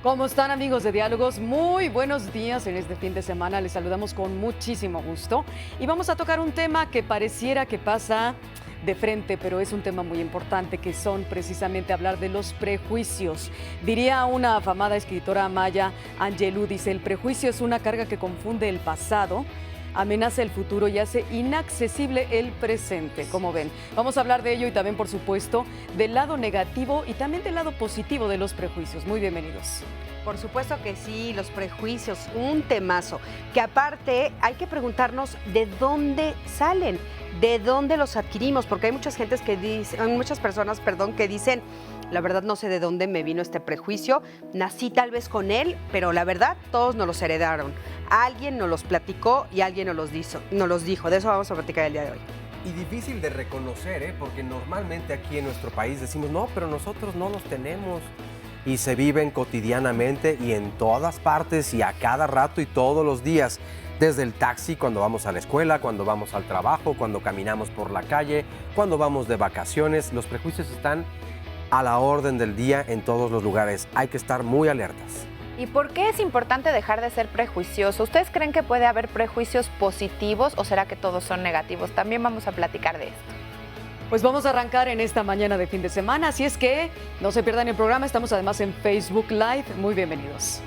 ¿Cómo están, amigos de Diálogos? Muy buenos días en este fin de semana. Les saludamos con muchísimo gusto y vamos a tocar un tema que pareciera que pasa de frente, pero es un tema muy importante, que son precisamente hablar de los prejuicios. Diría una afamada escritora maya, Angelou, dice: el prejuicio es una carga que confunde el pasado, amenaza el futuro y hace inaccesible el presente. Como ven, vamos a hablar de ello y también, por supuesto, del lado negativo y también del lado positivo de los prejuicios. Muy bienvenidos. Por supuesto que sí, los prejuicios, un temazo, que aparte hay que preguntarnos de dónde salen, de dónde los adquirimos, porque hay muchas gentes que dicen, hay muchas personas, que dicen: la verdad no sé de dónde me vino este prejuicio, nací tal vez con él, pero la verdad todos nos los heredaron. Alguien nos los platicó y alguien nos los dijo. De eso vamos a platicar el día de hoy. Y difícil de reconocer, porque normalmente aquí en nuestro país decimos: no, pero nosotros no los tenemos. Y se viven cotidianamente y en todas partes y a cada rato y todos los días. Desde el taxi, cuando vamos a la escuela, cuando vamos al trabajo, cuando caminamos por la calle, cuando vamos de vacaciones. Los prejuicios están a la orden del día en todos los lugares. Hay que estar muy alertas. ¿Y por qué es importante dejar de ser prejuicioso? ¿Ustedes creen que puede haber prejuicios positivos o será que todos son negativos? También vamos a platicar de esto. Pues vamos a arrancar en esta mañana de fin de semana, así es que no se pierdan el programa. Estamos además en Facebook Live. Muy bienvenidos.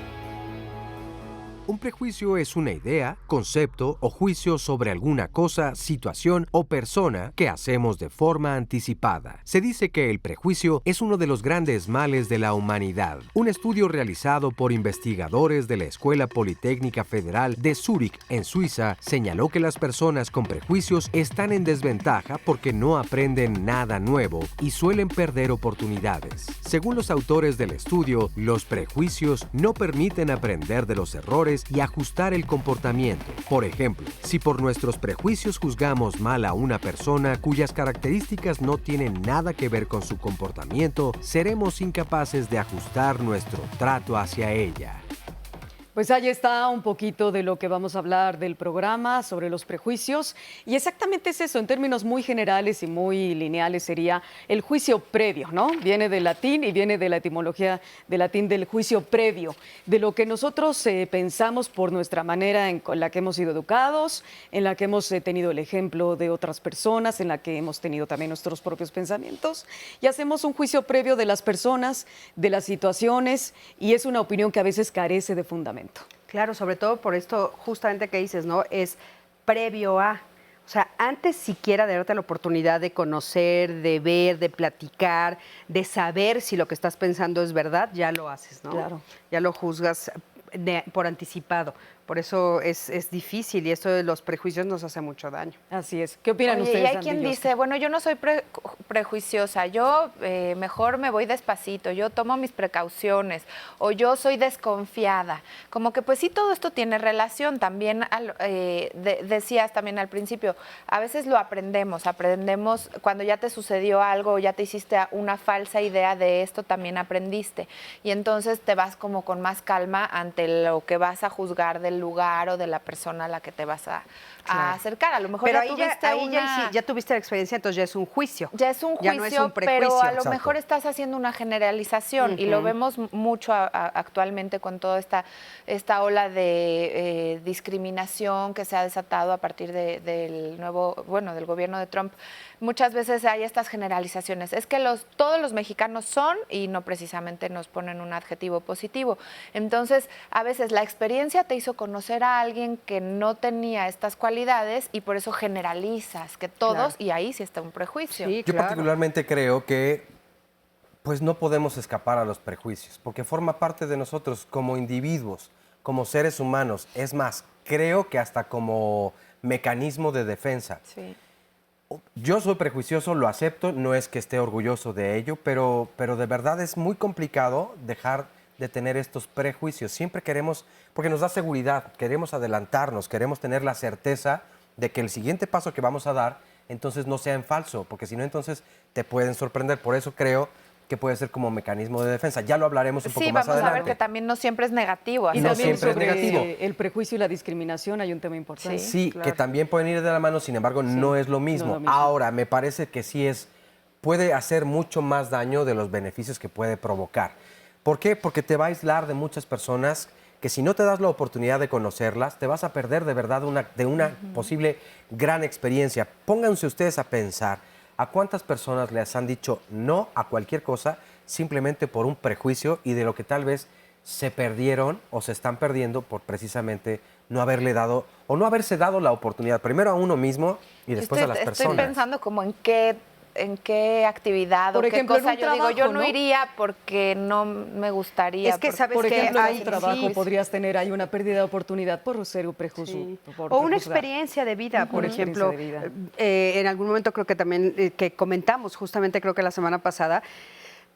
Un prejuicio es una idea, concepto o juicio sobre alguna cosa, situación o persona que hacemos de forma anticipada. Se dice que el prejuicio es uno de los grandes males de la humanidad. Un estudio realizado por investigadores de la Escuela Politécnica Federal de Zúrich, en Suiza, señaló que las personas con prejuicios están en desventaja porque no aprenden nada nuevo y suelen perder oportunidades. Según los autores del estudio, los prejuicios no permiten aprender de los errores y ajustar el comportamiento. Por ejemplo, si por nuestros prejuicios juzgamos mal a una persona cuyas características no tienen nada que ver con su comportamiento, seremos incapaces de ajustar nuestro trato hacia ella. Pues ahí está un poquito de lo que vamos a hablar del programa sobre los prejuicios. Y exactamente es eso, en términos muy generales y muy lineales, sería el juicio previo, ¿no? Viene del latín y viene de la etimología del latín del juicio previo, de lo que nosotros pensamos por nuestra manera en la que hemos sido educados, en la que hemos tenido el ejemplo de otras personas, en la que hemos tenido también nuestros propios pensamientos. Y hacemos un juicio previo de las personas, de las situaciones, y es una opinión que a veces carece de fundamento. Claro, sobre todo por esto justamente que dices, ¿no? Es previo a, o sea, antes siquiera de darte la oportunidad de conocer, de ver, de platicar, de saber si lo que estás pensando es verdad, ya lo haces, ¿no? Claro. Ya lo juzgas por anticipado. Por eso es difícil y esto de los prejuicios nos hace mucho daño. Así es. ¿Qué opinan Oye, ustedes, y hay Andy quien y dice: Oscar? bueno, yo no soy prejuiciosa, yo mejor me voy despacito, yo tomo mis precauciones, o yo soy desconfiada. Como que pues sí, todo esto tiene relación. También decías también al principio, a veces lo aprendemos cuando ya te sucedió algo, ya te hiciste una falsa idea de esto, también aprendiste. Y entonces te vas como con más calma ante lo que vas a juzgar del lugar o de la persona a la que te vas a acercar. A lo mejor pero ya ahí tuviste ya tuviste la experiencia, entonces ya es un juicio. ya es un juicio, no es un prejuicio. pero a lo Exacto. mejor estás haciendo una generalización y lo vemos mucho actualmente con toda esta ola de discriminación que se ha desatado a partir del del gobierno de Trump. Muchas veces hay estas generalizaciones. Es que todos los mexicanos son, y no precisamente nos ponen un adjetivo positivo. Entonces, a veces la experiencia te hizo conocer a alguien que no tenía estas cualidades y por eso generalizas que todos, Claro. y ahí sí está un prejuicio. Sí, Yo claro. particularmente creo que pues no podemos escapar a los prejuicios, porque forma parte de nosotros como individuos, como seres humanos. Es más, creo que hasta como mecanismo de defensa. Sí. Yo soy prejuicioso, lo acepto, no es que esté orgulloso de ello, pero de verdad es muy complicado dejar de tener estos prejuicios. Siempre queremos, porque nos da seguridad, queremos adelantarnos, queremos tener la certeza de que el siguiente paso que vamos a dar entonces no sea en falso, porque si no entonces te pueden sorprender. Por eso creo que puede ser como mecanismo de defensa. Ya lo hablaremos un poco Sí, más vamos adelante. a ver que también no siempre es negativo. Y no también siempre es sobre negativo. el prejuicio y la discriminación hay un tema importante. Sí, claro. que también pueden ir de la mano, sin embargo, no es lo mismo. no es lo mismo. Ahora, me parece que sí puede hacer mucho más daño de los beneficios que puede provocar. ¿Por qué? Porque te va a aislar de muchas personas que si no te das la oportunidad de conocerlas, te vas a perder de verdad de una posible gran experiencia. Pónganse ustedes a pensar, ¿a cuántas personas les han dicho no a cualquier cosa simplemente por un prejuicio y de lo que tal vez se perdieron o se están perdiendo por precisamente no haberle dado o no haberse dado la oportunidad, primero a uno mismo y después a las personas? Estoy pensando como en qué actividad Por o ejemplo, qué en un cosa. Yo digo, trabajo, yo no ¿no? iría porque no me gustaría. Es que sabes Por que ejemplo, en hay un trabajo sí, podrías tener ahí una pérdida de oportunidad por ser un prejuicio. sí. por O una prejuzgar. experiencia de vida, por Una ejemplo. experiencia de vida. En algún momento creo que también que comentamos, justamente creo que la semana pasada,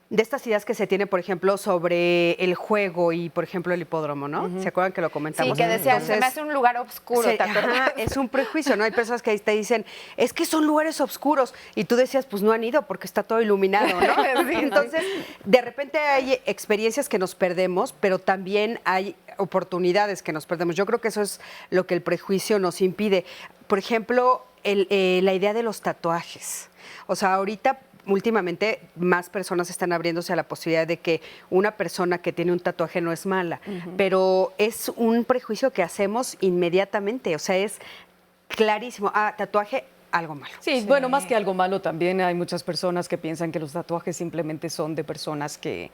de estas ideas que se tiene, por ejemplo, sobre el juego y, por ejemplo, el hipódromo, ¿no? ¿Se acuerdan que lo Sí, comentamos? que decían, se me Entonces, hace un lugar oscuro, ¿te acuerdas? ajá, es un prejuicio, ¿no? Hay personas que te dicen, es que son lugares oscuros. Y tú decías, pues no han ido porque está todo iluminado, ¿no? Entonces, de repente hay experiencias que nos perdemos, pero también hay oportunidades que nos perdemos. Yo creo que eso es lo que el prejuicio nos impide. Por ejemplo, la idea de los tatuajes. O sea, ahorita últimamente más personas están abriéndose a la posibilidad de que una persona que tiene un tatuaje no es mala, pero es un prejuicio que hacemos inmediatamente, o sea, es clarísimo, tatuaje, algo malo. Sí, bueno, más que algo malo también hay muchas personas que piensan que los tatuajes simplemente son de personas que,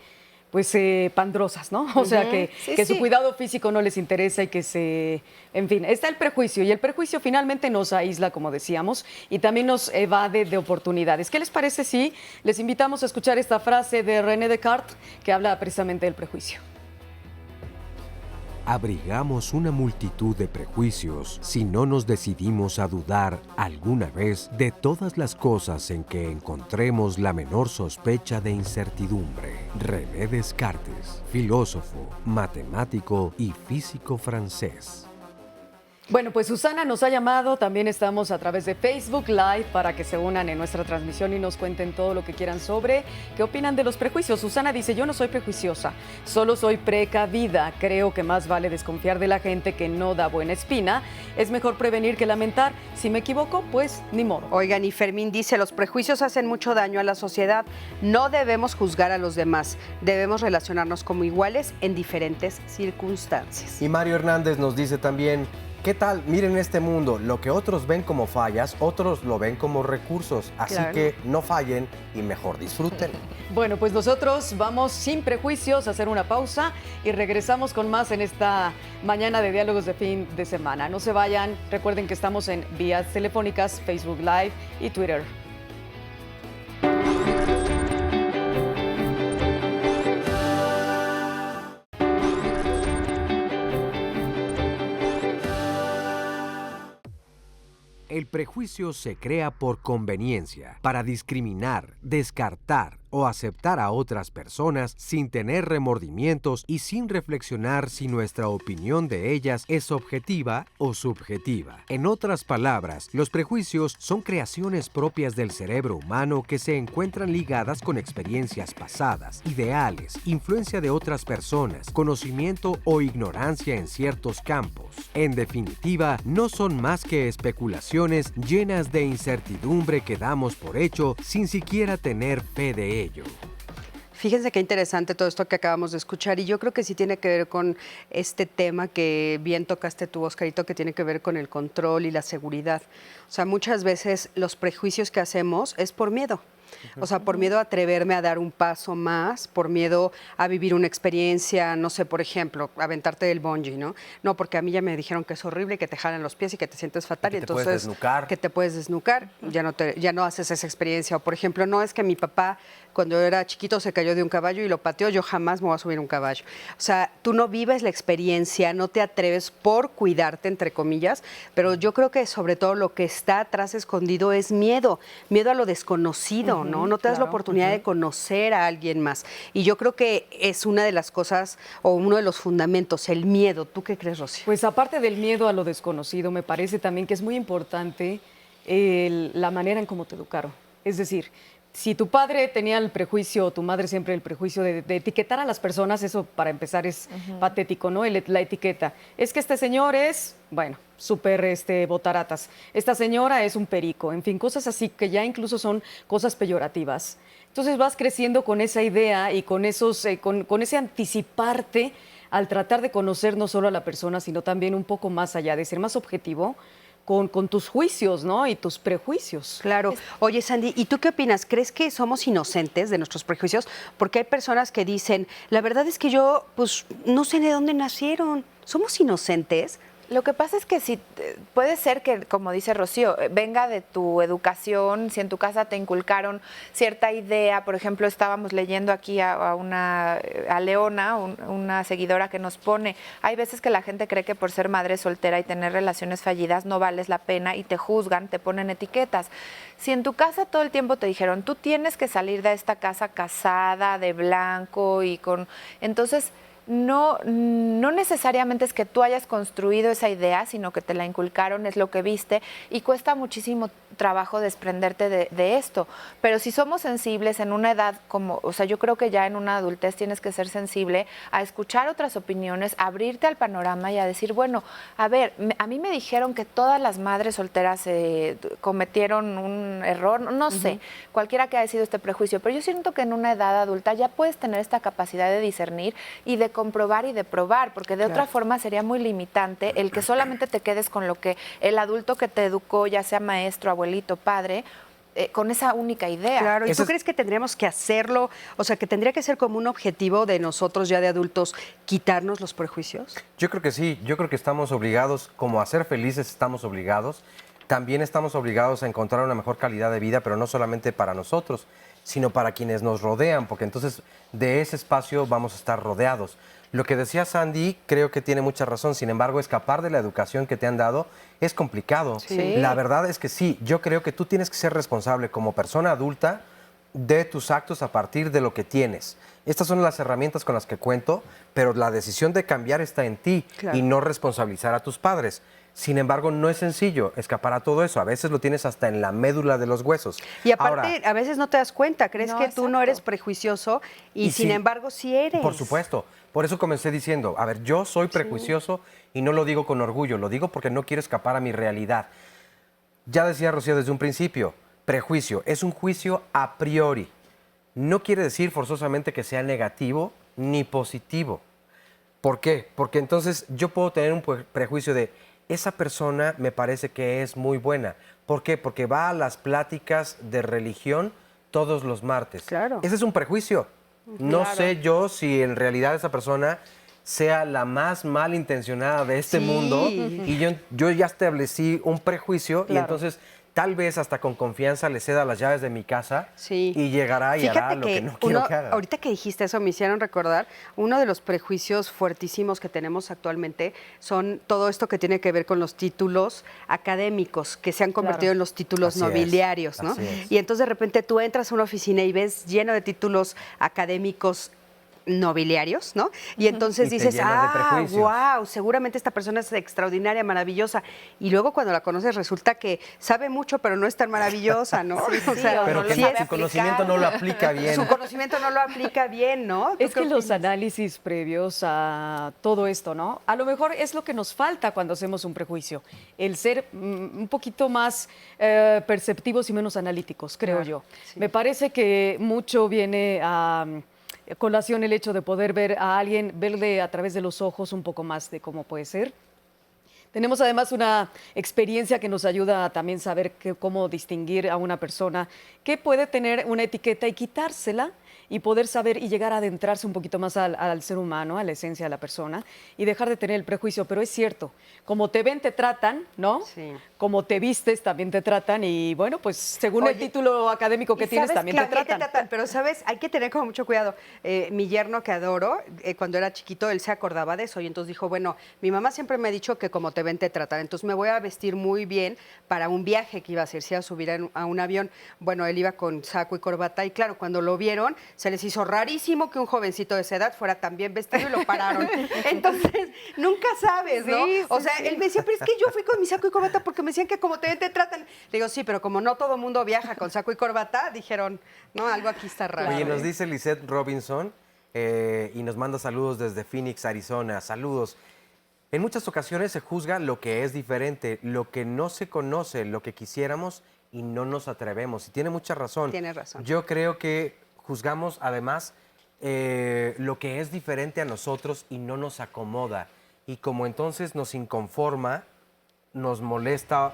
pues, pandrosas, ¿no? O sea, que su cuidado físico no les interesa y que en fin, está el prejuicio y el prejuicio finalmente nos aísla, como decíamos, y también nos evade de oportunidades. ¿Qué les parece si les invitamos a escuchar esta frase de René Descartes que habla precisamente del prejuicio? Abrigamos una multitud de prejuicios si no nos decidimos a dudar alguna vez de todas las cosas en que encontremos la menor sospecha de incertidumbre. René Descartes, filósofo, matemático y físico francés. Bueno, pues Susana nos ha llamado, también estamos a través de Facebook Live para que se unan en nuestra transmisión y nos cuenten todo lo que quieran sobre qué opinan de los prejuicios. Susana dice, yo no soy prejuiciosa, solo soy precavida. Creo que más vale desconfiar de la gente que no da buena espina. Es mejor prevenir que lamentar. Si me equivoco, pues ni modo. Oigan, y Fermín dice, los prejuicios hacen mucho daño a la sociedad. No debemos juzgar a los demás, debemos relacionarnos como iguales en diferentes circunstancias. Y Mario Hernández nos dice también, ¿qué tal? Miren este mundo, lo que otros ven como fallas, otros lo ven como recursos, así Claro. que no fallen y mejor disfruten. Bueno, pues nosotros vamos sin prejuicios a hacer una pausa y regresamos con más en esta mañana de diálogos de fin de semana. No se vayan, recuerden que estamos en vías telefónicas, Facebook Live y Twitter. El prejuicio se crea por conveniencia, para discriminar, descartar o aceptar a otras personas sin tener remordimientos y sin reflexionar si nuestra opinión de ellas es objetiva o subjetiva. En otras palabras, los prejuicios son creaciones propias del cerebro humano que se encuentran ligadas con experiencias pasadas, ideales, influencia de otras personas, conocimiento o ignorancia en ciertos campos. En definitiva, no son más que especulaciones llenas de incertidumbre que damos por hecho sin siquiera tener fe de ello. Fíjense qué interesante todo esto que acabamos de escuchar y yo creo que sí tiene que ver con este tema que bien tocaste tú, Oscarito, que tiene que ver con el control y la seguridad. O sea, muchas veces los prejuicios que hacemos es por miedo. O sea, por miedo a atreverme a dar un paso más, por miedo a vivir una experiencia, no sé, por ejemplo, aventarte del bungee, ¿no? No, porque a mí ya me dijeron que es horrible, que te jalan los pies y que te sientes fatal. Que Y te entonces, puedes desnucar. que te puedes desnucar, ya no haces esa experiencia. O, por ejemplo, no es que mi papá, cuando era chiquito, se cayó de un caballo y lo pateó, yo jamás me voy a subir a un caballo. O sea, tú no vives la experiencia, no te atreves por cuidarte, entre comillas, pero yo creo que sobre todo lo que está atrás escondido es miedo a lo desconocido, ¿no? No te das la oportunidad de conocer a alguien más. Y yo creo que es una de las cosas o uno de los fundamentos, el miedo. ¿Tú qué crees, Rocío? Pues aparte del miedo a lo desconocido, me parece también que es muy importante la manera en cómo te educaron. Es decir, si tu padre tenía el prejuicio, o tu madre siempre el prejuicio de etiquetar a las personas, eso para empezar es patético, ¿no? La etiqueta. Es que este señor es, bueno, súper botaratas. Esta señora es un perico. En fin, cosas así que ya incluso son cosas peyorativas. Entonces vas creciendo con esa idea y con con ese anticiparte al tratar de conocer no solo a la persona, sino también un poco más allá, de ser más objetivo con tus juicios, ¿no? Y tus prejuicios. Claro. Oye, Sandy, ¿y tú qué opinas? ¿Crees que somos inocentes de nuestros prejuicios? Porque hay personas que dicen, la verdad es que yo, pues, no sé de dónde nacieron. ¿Somos inocentes? Lo que pasa es que si puede ser que, como dice Rocío, venga de tu educación, si en tu casa te inculcaron cierta idea, por ejemplo, estábamos leyendo aquí a Leona, una seguidora que nos pone, hay veces que la gente cree que por ser madre soltera y tener relaciones fallidas no vales la pena y te juzgan, te ponen etiquetas. Si en tu casa todo el tiempo te dijeron, tú tienes que salir de esta casa casada, de blanco y con... Entonces... No necesariamente es que tú hayas construido esa idea, sino que te la inculcaron, es lo que viste, y cuesta muchísimo trabajo desprenderte de esto. Pero si somos sensibles en una edad como, o sea, yo creo que ya en una adultez tienes que ser sensible a escuchar otras opiniones, a abrirte al panorama y a decir, bueno, a ver, a mí me dijeron que todas las madres solteras cometieron un error, no sé, cualquiera que haya sido este prejuicio, pero yo siento que en una edad adulta ya puedes tener esta capacidad de discernir y de comprobar y de probar, porque de otra forma sería muy limitante el que solamente te quedes con lo que el adulto que te educó, ya sea maestro, abuelito, padre, con esa única idea. Claro, ¿y tú crees que tendríamos que hacerlo? O sea, que tendría que ser como un objetivo de nosotros ya de adultos, quitarnos los prejuicios. Yo creo que sí, yo creo que estamos obligados, como a ser felices estamos obligados, también estamos obligados a encontrar una mejor calidad de vida, pero no solamente para nosotros, sino para quienes nos rodean, porque entonces de ese espacio vamos a estar rodeados. Lo que decía Sandy creo que tiene mucha razón, sin embargo, escapar de la educación que te han dado es complicado. Sí. La verdad es que sí, yo creo que tú tienes que ser responsable como persona adulta de tus actos a partir de lo que tienes. Estas son las herramientas con las que cuento, pero la decisión de cambiar está en ti y no responsabilizar a tus padres. Sin embargo, no es sencillo escapar a todo eso. A veces lo tienes hasta en la médula de los huesos. Y aparte, a veces no te das cuenta. Crees que tú no eres prejuicioso y sin embargo sí eres. Por supuesto. Por eso comencé diciendo, a ver, yo soy prejuicioso y no lo digo con orgullo, lo digo porque no quiero escapar a mi realidad. Ya decía Rocío desde un principio, prejuicio es un juicio a priori. No quiere decir forzosamente que sea negativo ni positivo. ¿Por qué? Porque entonces yo puedo tener un prejuicio de esa persona me parece que es muy buena. ¿Por qué? Porque va a las pláticas de religión todos los martes. Claro. Ese es un prejuicio. No sé yo si en realidad esa persona sea la más malintencionada de este mundo y yo ya establecí un prejuicio y entonces tal vez hasta con confianza le ceda las llaves de mi casa y llegará y hará lo que no quiero que haga. Ahorita que dijiste eso me hicieron recordar uno de los prejuicios fuertísimos que tenemos actualmente son todo esto que tiene que ver con los títulos académicos que se han convertido en los títulos nobiliarios, ¿no? Y entonces de repente tú entras a una oficina y ves lleno de títulos académicos nobiliarios, ¿no? Y entonces dices, wow, seguramente esta persona es extraordinaria, maravillosa. Y luego cuando la conoces resulta que sabe mucho, pero no es tan maravillosa, ¿no? Pero que su conocimiento no lo aplica bien. Su conocimiento no lo aplica bien, ¿no? Es que los análisis previos a todo esto, ¿no? A lo mejor es lo que nos falta cuando hacemos un prejuicio, el ser un poquito más perceptivos y menos analíticos, creo yo. Sí. Me parece que mucho viene a colación el hecho de poder ver a alguien, verle a través de los ojos un poco más de cómo puede ser. Tenemos además una experiencia que nos ayuda a también saber cómo distinguir a una persona que puede tener una etiqueta y quitársela y poder saber y llegar a adentrarse un poquito más al ser humano, a la esencia de la persona y dejar de tener el prejuicio. Pero es cierto, como te ven, te tratan, ¿no? Sí. Como te vistes, también te tratan y bueno, pues según el título académico que tienes, también te tratan. Pero, ¿sabes? Hay que tener como mucho cuidado. Mi yerno que adoro, cuando era chiquito, él se acordaba de eso y entonces dijo, bueno, mi mamá siempre me ha dicho que como te ven, te tratan. Entonces me voy a vestir muy bien para un viaje que iba a hacer, si iba a subir a un avión. Bueno, él iba con saco y corbata y claro, cuando lo vieron, se les hizo rarísimo que un jovencito de esa edad fuera tan bien vestido y lo pararon. Entonces, nunca sabes, ¿no? Sí, O sí, sea, sí. él me decía, pero es que yo fui con mi saco y corbata porque me decían que como te tratan. Le digo, sí, pero como no todo mundo viaja con saco y corbata, dijeron, no, algo aquí está raro. Oye, nos dice Lisette Robinson y nos manda saludos desde Phoenix, Arizona. Saludos. En muchas ocasiones se juzga lo que es diferente, lo que no se conoce, lo que quisiéramos y no nos atrevemos. Y tiene mucha razón. Tienes razón. Yo creo que juzgamos además lo que es diferente a nosotros y no nos acomoda. Y como entonces nos inconforma, nos molesta,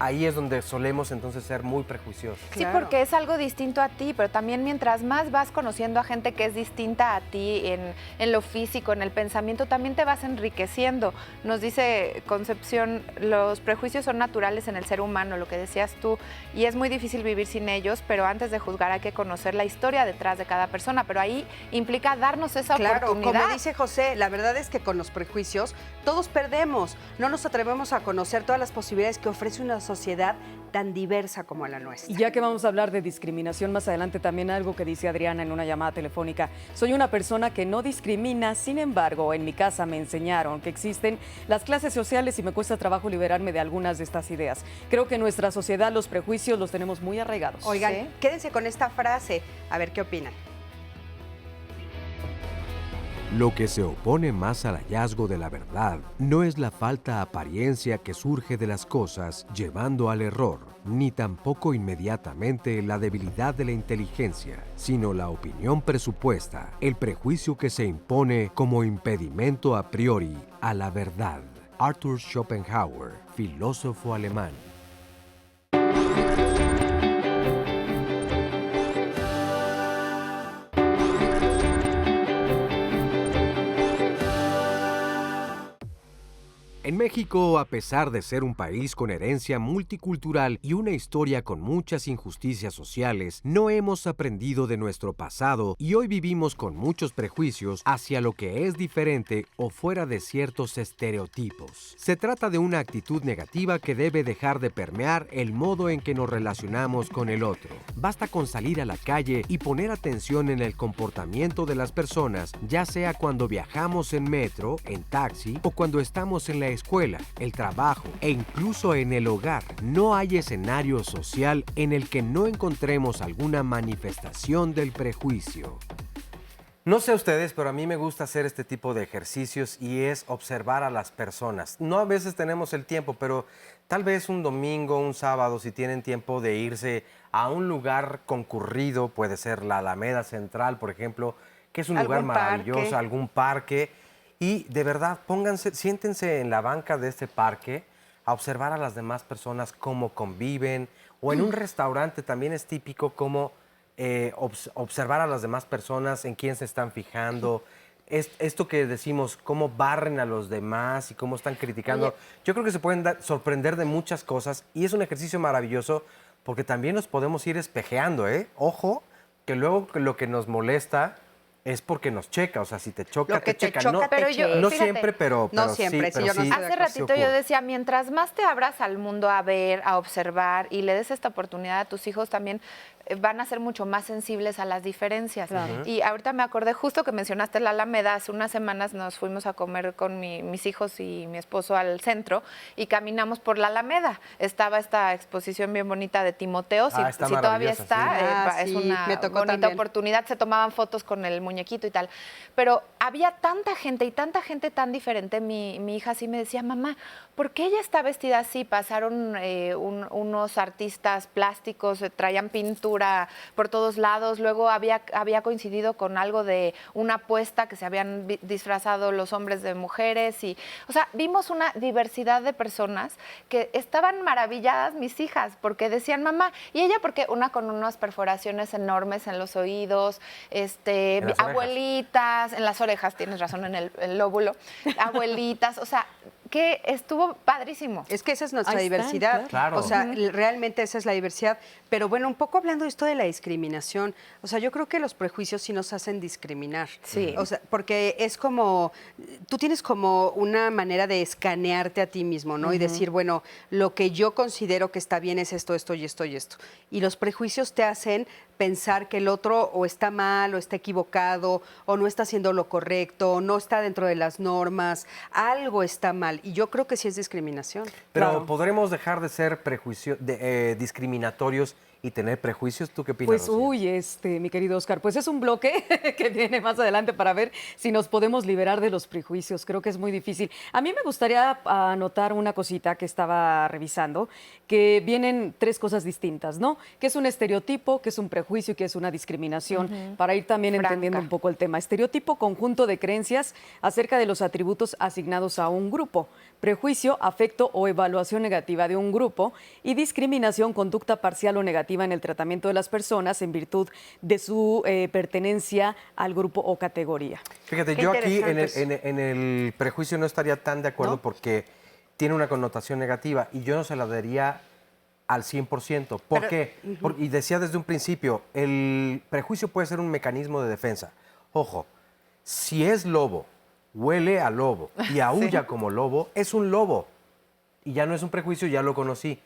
ahí es donde solemos entonces ser muy prejuiciosos. Sí, Claro. porque es algo distinto a ti, pero también mientras más vas conociendo a gente que es distinta a ti en lo físico, en el pensamiento, también te vas enriqueciendo. Nos dice Concepción, los prejuicios son naturales en el ser humano, lo que decías tú, y es muy difícil vivir sin ellos, pero antes de juzgar hay que conocer la historia detrás de cada persona, pero ahí implica darnos esa Claro, oportunidad. como dice José, la verdad es que con los prejuicios todos perdemos. No nos atrevemos a conocer todas las posibilidades que ofrece una sociedad tan diversa como la nuestra. Y ya que vamos a hablar de discriminación más adelante, también algo que dice Adriana en una llamada telefónica. Soy una persona que no discrimina, sin embargo, en mi casa me enseñaron que existen las clases sociales y me cuesta trabajo liberarme de algunas de estas ideas. Creo que en nuestra sociedad los prejuicios los tenemos muy arraigados. Oigan, Sí. quédense con esta frase, a ver qué opinan. Lo que se opone más al hallazgo de la verdad no es la falta apariencia que surge de las cosas llevando al error, ni tampoco inmediatamente la debilidad de la inteligencia, sino la opinión presupuesta, el prejuicio que se impone como impedimento a priori a la verdad. Arthur Schopenhauer, filósofo alemán. En México, a pesar de ser un país con herencia multicultural y una historia con muchas injusticias sociales, no hemos aprendido de nuestro pasado y hoy vivimos con muchos prejuicios hacia lo que es diferente o fuera de ciertos estereotipos. Se trata de una actitud negativa que debe dejar de permear el modo en que nos relacionamos con el otro. Basta con salir a la calle y poner atención en el comportamiento de las personas, ya sea cuando viajamos en metro, en taxi o cuando estamos en la escuela, el trabajo e incluso en el hogar. No hay escenario social en el que no encontremos alguna manifestación del prejuicio. No sé ustedes, pero a mí me gusta hacer este tipo de ejercicios y es observar a las personas. No a veces tenemos el tiempo, pero tal vez un domingo, un sábado, si tienen tiempo de irse a un lugar concurrido, puede ser la Alameda Central, por ejemplo, que es un lugar Algún maravilloso, parque. algún parque. Y de verdad, siéntense en la banca de este parque a observar a las demás personas cómo conviven. O en un restaurante también es típico cómo observar a las demás personas, en quién se están fijando. Esto que decimos, cómo barren a los demás y cómo están criticando. Oye. Yo creo que se pueden sorprender de muchas cosas y es un ejercicio maravilloso porque también nos podemos ir espejeando, ¿eh? Ojo, que luego lo que nos molesta es porque nos checa, o sea, si te choca, Lo que te checa. choca, No, te Pero yo- checa. no fíjate, siempre, pero No sí, siempre, sí, pero yo no sí. estoy de Hace acuerdo. ratito yo decía, mientras más te abras al mundo a ver, a observar y le des esta oportunidad a tus hijos, también van a ser mucho más sensibles a las diferencias. Claro. Y ahorita me acordé justo que mencionaste la Alameda, hace unas semanas nos fuimos a comer con mis hijos y mi esposo al centro y caminamos por la Alameda. Estaba esta exposición bien bonita de Timoteo, si, está si todavía maravillosa, está, sí. Ah, es sí, una me tocó bonita también. oportunidad, se tomaban fotos con el muñequito y tal. Pero había tanta gente y tanta gente tan diferente. Mi hija sí me decía, mamá, ¿por qué ella está vestida así? Pasaron unos artistas plásticos, traían pintura por todos lados. Luego había coincidido con algo de una apuesta que se habían disfrazado los hombres de mujeres. Y, o sea, vimos una diversidad de personas que estaban maravilladas mis hijas porque decían, mamá, y ella porque una con unas perforaciones enormes en los oídos, las orejas. abuelitas, en las orejas, tienes razón, en el lóbulo, abuelitas, o sea, que estuvo padrísimo. Es que esa es nuestra Ahí están, diversidad. claro. O sea, realmente esa es la diversidad. Pero bueno, un poco hablando de esto de la discriminación, o sea, yo creo que los prejuicios sí nos hacen discriminar. Sí. O sea, porque es como, tú tienes como una manera de escanearte a ti mismo, ¿no? Y decir, bueno, lo que yo considero que está bien es esto, esto y esto y esto. Y los prejuicios te hacen pensar que el otro o está mal, o está equivocado, o no está haciendo lo correcto, o no está dentro de las normas, algo está mal. Y yo creo que sí es discriminación. Pero Claro. ¿podremos dejar de ser discriminatorios y tener prejuicios? ¿Tú qué opinas, Pues, Rocío? uy, mi querido Oscar, pues es un bloque que viene más adelante para ver si nos podemos liberar de los prejuicios. Creo que es muy difícil. A mí me gustaría anotar una cosita que estaba revisando, que vienen tres cosas distintas, ¿no? Que es un estereotipo, que es un prejuicio y que es una discriminación, para ir también Franca. entendiendo un poco el tema. Estereotipo, conjunto de creencias acerca de los atributos asignados a un grupo. Prejuicio, afecto o evaluación negativa de un grupo. Y discriminación, conducta parcial o negativa en el tratamiento de las personas en virtud de su pertenencia al grupo o categoría. Fíjate, Qué yo aquí interesante. en el prejuicio no estaría tan de acuerdo ¿No? porque tiene una connotación negativa y yo no se la daría al 100%. ¿Por Pero- qué? Y decía desde un principio, el prejuicio puede ser un mecanismo de defensa. Ojo, si es lobo, huele a lobo y aúlla como lobo, es un lobo. Y ya no es un prejuicio, ya lo conocí.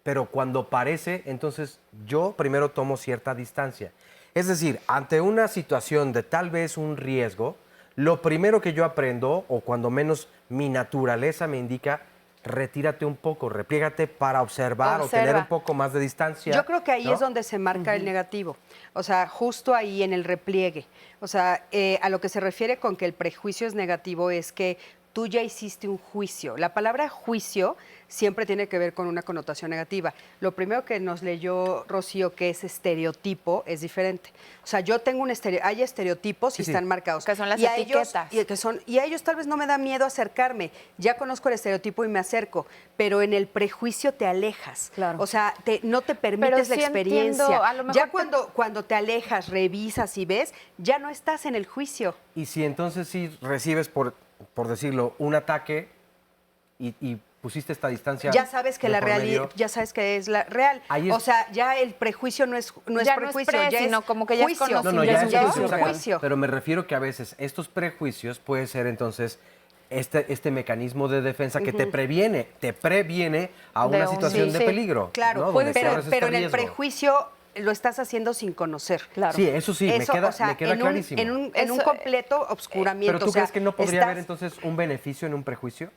Pero cuando parece, entonces yo primero tomo cierta distancia. Es decir, ante una situación de tal vez un riesgo, lo primero que yo aprendo, o cuando menos mi naturaleza me indica, retírate un poco, repliégate para observar o tener Observa. un poco más de distancia. Yo creo que ahí ¿no? es donde se marca el negativo, o sea, justo ahí en el repliegue. O sea, a lo que se refiere con que el prejuicio es negativo es que tú ya hiciste un juicio. La palabra juicio siempre tiene que ver con una connotación negativa. Lo primero que nos leyó Rocío, que es estereotipo, es diferente. O sea, yo tengo hay estereotipos Sí, y sí. están marcados. Que son las Y a ellos- etiquetas. y a ellos tal vez no me da miedo acercarme. Ya conozco el estereotipo y me acerco, pero en el prejuicio te alejas. Claro. O sea, no te permites Pero la sí experiencia. entiendo, a lo mejor Ya te- cuando te alejas, revisas y ves, ya no estás en el juicio. Y si entonces sí recibes, por decirlo, un ataque y pusiste esta distancia. Ya sabes que de la por realidad, medio, ya sabes que es la real. Ahí es- O sea, ya el prejuicio no es Ya no es prejuicio, pre, ya sino es como que ya es juicio. No, no, ya ya es es un juicio, juicio exacto. real. Pero me refiero que a veces estos prejuicios puede ser entonces este mecanismo de defensa que te previene a De una un- situación sí, de sí. peligro. Claro, ¿no? puede Donde ser, corres pero este en el riesgo. prejuicio lo estás haciendo sin conocer. Claro. Sí, eso sí, Eso, me o sea, queda en clarísimo. en un Eso, completo obscuramiento. Pero tú o sea, crees que no podría estás- haber entonces un beneficio en un prejuicio?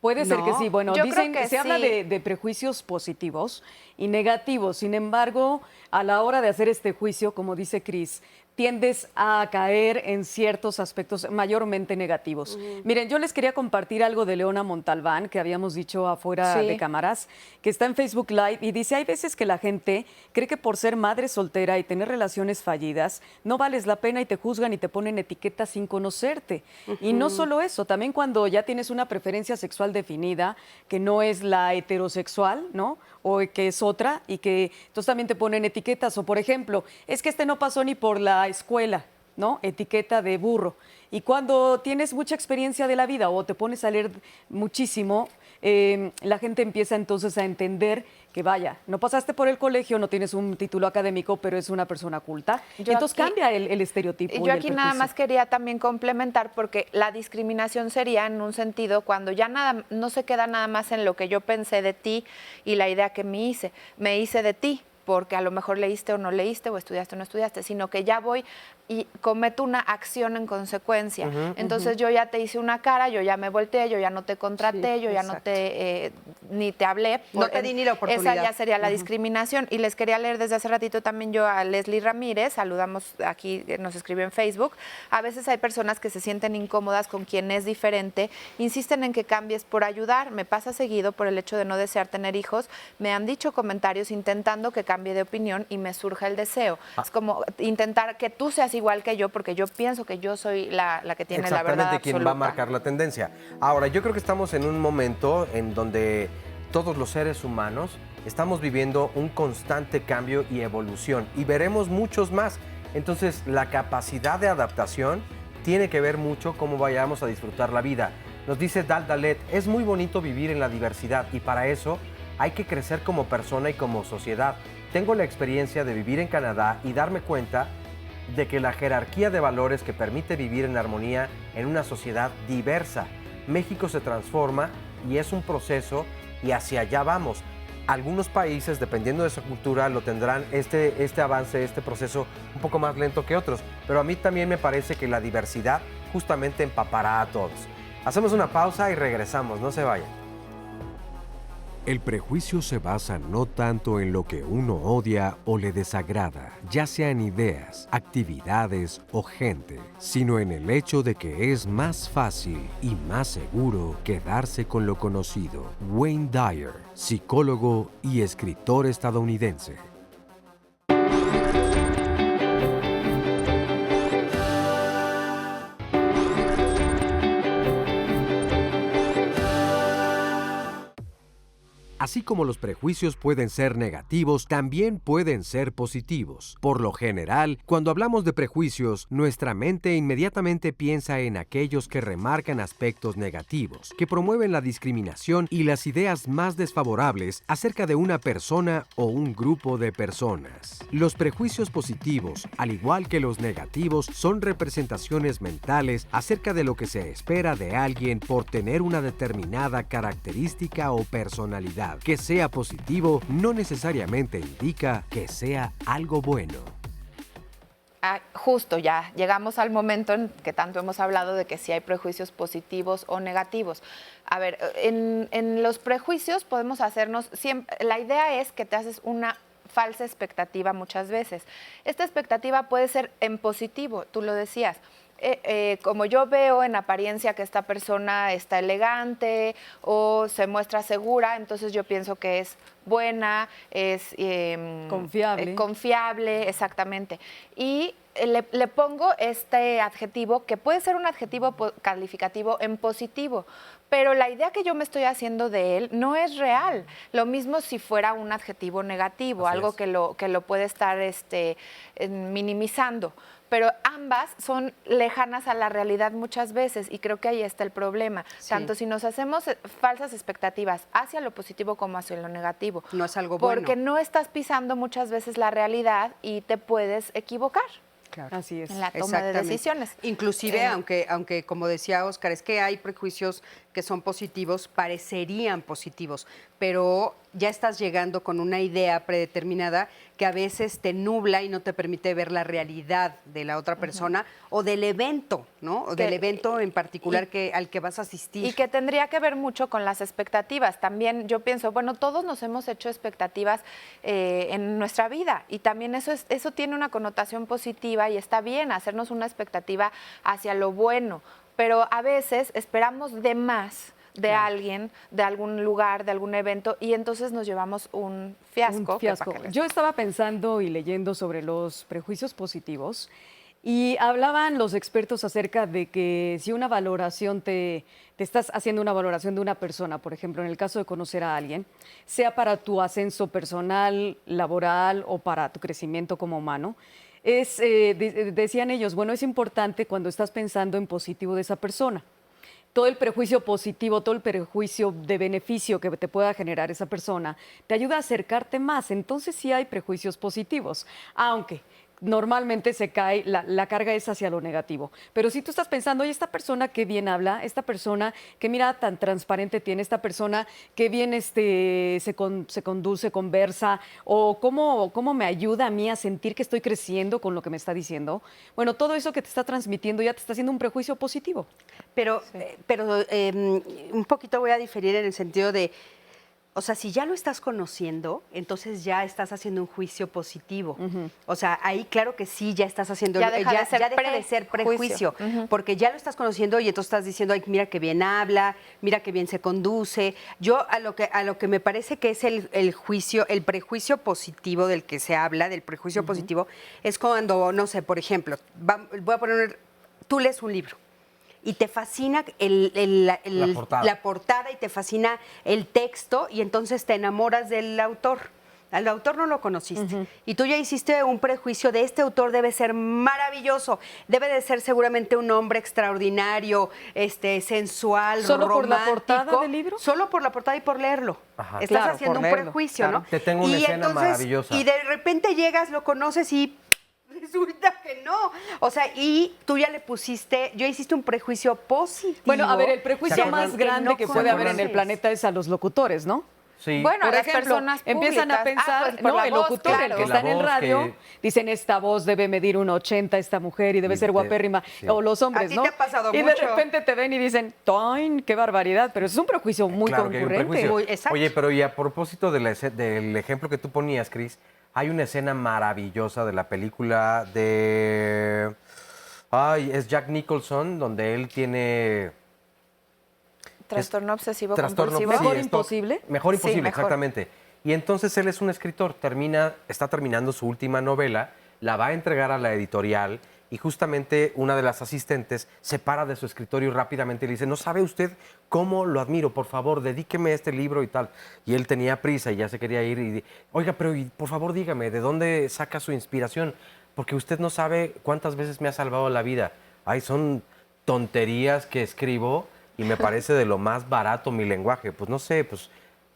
Puede ser que No. sí. Bueno, Yo dicen creo que se habla sí. de prejuicios positivos y negativos. Sin embargo, a la hora de hacer este juicio, como dice Cris, tiendes a caer en ciertos aspectos mayormente negativos. Miren, yo les quería compartir algo de Leona Montalbán, que habíamos dicho afuera Sí. de cámaras, que está en Facebook Live y dice, hay veces que la gente cree que por ser madre soltera y tener relaciones fallidas, no vales la pena y te juzgan y te ponen etiquetas sin conocerte. Y no solo eso, también cuando ya tienes una preferencia sexual definida, que no es la heterosexual, ¿no? O que es otra y que entonces también te ponen etiquetas. O por ejemplo, es que este no pasó ni por la escuela, ¿no? Etiqueta de burro. Y cuando tienes mucha experiencia de la vida o te pones a leer muchísimo, la gente empieza entonces a entender que vaya, no pasaste por el colegio, no tienes un título académico, pero es una persona culta. Yo Entonces aquí- cambia el estereotipo. y Yo el aquí nada prejuicio. más quería también complementar porque la discriminación sería en un sentido cuando ya nada no se queda nada más en lo que yo pensé de ti y la idea que me hice de ti, porque a lo mejor leíste o no leíste o estudiaste o no estudiaste, sino que ya voy y cometo una acción en consecuencia. Entonces yo ya te hice una cara, yo ya me volteé, yo ya no te contraté, Sí, yo ya no exacto. te ni te hablé. No te di ni la oportunidad. Esa ya sería la discriminación. Y les quería leer desde hace ratito también yo a Leslie Ramírez, saludamos aquí, nos escribió en Facebook. A veces hay personas que se sienten incómodas con quien es diferente, insisten en que cambies por ayudar. Me pasa seguido por el hecho de no desear tener hijos. Me han dicho comentarios intentando que cambie de opinión y me surja el deseo. Es como intentar que tú seas igual que yo, porque yo pienso que yo soy la que tiene la verdad Exactamente quien va a absoluta. marcar la tendencia. Ahora, yo creo que estamos en un momento en donde todos los seres humanos estamos viviendo un constante cambio y evolución y veremos muchos más. Entonces, la capacidad de adaptación tiene que ver mucho cómo vayamos a disfrutar la vida. Nos dice Dal Dalet, es muy bonito vivir en la diversidad y para eso hay que crecer como persona y como sociedad. Tengo la experiencia de vivir en Canadá y darme cuenta de que la jerarquía de valores que permite vivir en armonía en una sociedad diversa. México se transforma y es un proceso y hacia allá vamos. Algunos países, dependiendo de su cultura, lo tendrán este avance, este proceso un poco más lento que otros. Pero a mí también me parece que la diversidad justamente empapará a todos. Hacemos una pausa y regresamos, no se vayan. El prejuicio se basa no tanto en lo que uno odia o le desagrada, ya sea en ideas, actividades o gente, sino en el hecho de que es más fácil y más seguro quedarse con lo conocido. Wayne Dyer, psicólogo y escritor estadounidense. Así como los prejuicios pueden ser negativos, también pueden ser positivos. Por lo general, cuando hablamos de prejuicios, nuestra mente inmediatamente piensa en aquellos que remarcan aspectos negativos, que promueven la discriminación y las ideas más desfavorables acerca de una persona o un grupo de personas. Los prejuicios positivos, al igual que los negativos, son representaciones mentales acerca de lo que se espera de alguien por tener una determinada característica o personalidad. Que sea positivo no necesariamente indica que sea algo bueno. Justo ya llegamos al momento en que tanto hemos hablado de que si hay prejuicios positivos o negativos. A ver, en los prejuicios podemos hacernos siempre, la idea es que te haces una falsa expectativa muchas veces. Esta expectativa puede ser en positivo, tú lo decías. Como yo veo en apariencia que esta persona está elegante o se muestra segura, entonces yo pienso que es buena, es confiable, exactamente. Y le pongo este adjetivo, que puede ser un adjetivo calificativo en positivo, pero la idea que yo me estoy haciendo de él no es real. Lo mismo si fuera un adjetivo negativo, Así algo es. que lo puede estar minimizando. Pero ambas son lejanas a la realidad muchas veces y creo que ahí está el problema. Sí. Tanto si nos hacemos falsas expectativas hacia lo positivo como hacia lo negativo. No es algo Porque bueno. no estás pisando muchas veces la realidad y te puedes equivocar Claro. Así es. en la toma de Exactamente. decisiones. Inclusive, aunque como decía Óscar, es que hay prejuicios que son positivos, parecerían positivos, pero ya estás llegando con una idea predeterminada que a veces te nubla y no te permite ver la realidad de la otra persona o del evento, ¿no? O del evento en particular al que vas a asistir. Y que tendría que ver mucho con las expectativas. También yo pienso, bueno, todos nos hemos hecho expectativas en nuestra vida y también eso tiene una connotación positiva y está bien hacernos una expectativa hacia lo bueno, pero a veces esperamos de más de alguien, de algún lugar, de algún evento y entonces nos llevamos un fiasco. Un fiasco. Yo estaba pensando y leyendo sobre los prejuicios positivos y hablaban los expertos acerca de que si una valoración te estás haciendo una valoración de una persona, por ejemplo, en el caso de conocer a alguien, sea para tu ascenso personal, laboral o para tu crecimiento como humano, decían ellos, bueno, es importante cuando estás pensando en positivo de esa persona. Todo el prejuicio positivo, todo el prejuicio de beneficio que te pueda generar esa persona, te ayuda a acercarte más. Entonces sí hay prejuicios positivos, aunque normalmente se cae, la carga es hacia lo negativo. Pero si tú estás pensando, oye, esta persona qué bien habla, esta persona qué mirada tan transparente tiene, esta persona qué bien se conduce, conversa, o cómo me ayuda a mí a sentir que estoy creciendo con lo que me está diciendo. Bueno, todo eso que te está transmitiendo ya te está haciendo un prejuicio positivo. Pero un poquito voy a diferir en el sentido de, o sea, si ya lo estás conociendo, entonces ya estás haciendo un juicio positivo. O sea, ahí claro que sí, ya estás haciendo, Ya deja de ser prejuicio, porque ya lo estás conociendo y entonces estás diciendo, ay, mira qué bien habla, mira qué bien se conduce. Yo a lo que me parece que es el prejuicio positivo del que se habla, del prejuicio positivo, es cuando, no sé, por ejemplo, voy a poner, tú lees un libro. Y te fascina la portada y te fascina el texto y entonces te enamoras del autor. Al autor no lo conociste y tú ya hiciste un prejuicio de este autor debe ser maravilloso, debe de ser seguramente un hombre extraordinario, sensual, ¿Solo romántico. por la portada del libro? Solo por la portada y por leerlo. Ajá. Estás Claro, haciendo por un leerlo, prejuicio, claro. ¿no? Te tengo una escena maravillosa. Y de repente llegas, lo conoces y resulta que no. O sea, y tú ya hiciste un prejuicio positivo. Bueno, a ver, el prejuicio ¿Se más acuerdan? grande que puede haber en el conoces. planeta es a los locutores, ¿no? Sí. Bueno, Por las ejemplo, personas empiezan a públicas. pensar, Pues por no, la el voz, locutor, claro. el que Que está la en el voz radio, que- dicen, esta voz debe medir 1,80, esta mujer, y debe Y ser te- guapérrima. sí. O los hombres, A ti ¿no? te ha pasado y de mucho. repente te ven y dicen, ¡toin! ¡Qué barbaridad! Pero es un prejuicio muy Claro que hay un concurrente. prejuicio. Muy- exacto. Oye, pero y a propósito del ejemplo que tú ponías, Cris, hay una escena maravillosa de la película de... Ay, es Jack Nicholson, donde él tiene... Trastorno obsesivo Trastorno, compulsivo. ¿Mejor sí, imposible? Mejor Sí, imposible, mejor. exactamente. Y entonces él es un escritor, está terminando su última novela, la va a entregar a la editorial y justamente una de las asistentes se para de su escritorio rápidamente y le dice, ¿no sabe usted cómo lo admiro? Por favor, dedíqueme este libro y tal. Y él tenía prisa y ya se quería ir y oiga, pero por favor dígame, ¿de dónde saca su inspiración? Porque usted no sabe cuántas veces me ha salvado la vida. Ay, son tonterías que escribo y me parece de lo más barato mi lenguaje. Pues no sé, pues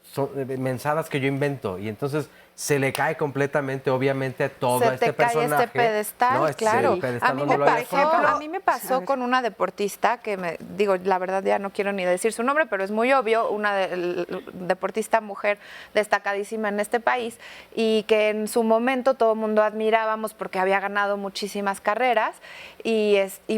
son mensadas que yo invento y entonces se le cae completamente, obviamente, a todo Se este te cae personaje. este pedestal, ¿no? claro. El pedestal A mí, donde me lo hayas pasó, colocado. a mí me pasó con una deportista que digo, la verdad ya no quiero ni decir su nombre, pero es muy obvio, una deportista mujer destacadísima en este país y que en su momento todo el mundo admirábamos porque había ganado muchísimas carreras y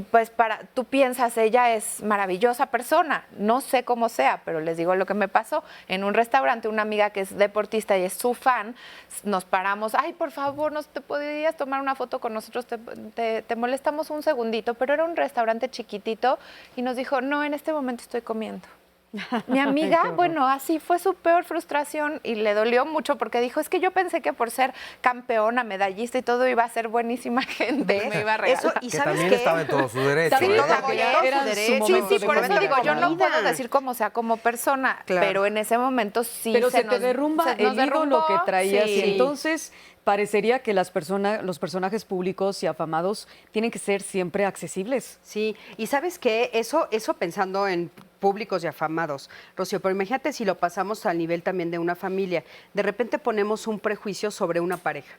pues tú piensas, ella es maravillosa persona, no sé cómo sea, pero les digo lo que me pasó. En un restaurante, una amiga que es deportista y es su fan, nos paramos, ay, por favor, ¿no te podrías tomar una foto con nosotros? Te molestamos un segundito, pero era un restaurante chiquitito y nos dijo, no, en este momento estoy comiendo. Mi amiga, bueno, así fue su peor frustración y le dolió mucho porque dijo, es que yo pensé que por ser campeona, medallista y todo iba a ser buenísima gente y me iba a regalar. Eso, y Que sabes también qué? estaba en todo su derecho. También ¿eh? todo porque apoyado era su su derecho. momento Sí, de por eso momento digo, de yo no comida. puedo decir cómo sea como persona, Claro. pero en ese momento sí Pero se te nos- derrumba se nos el ídolo que derrumbó, traías sí. y entonces parecería que los personajes públicos y afamados tienen que ser siempre accesibles. Sí, y sabes qué, eso pensando en públicos y afamados, Rocío, pero imagínate si lo pasamos al nivel también de una familia. De repente ponemos un prejuicio sobre una pareja.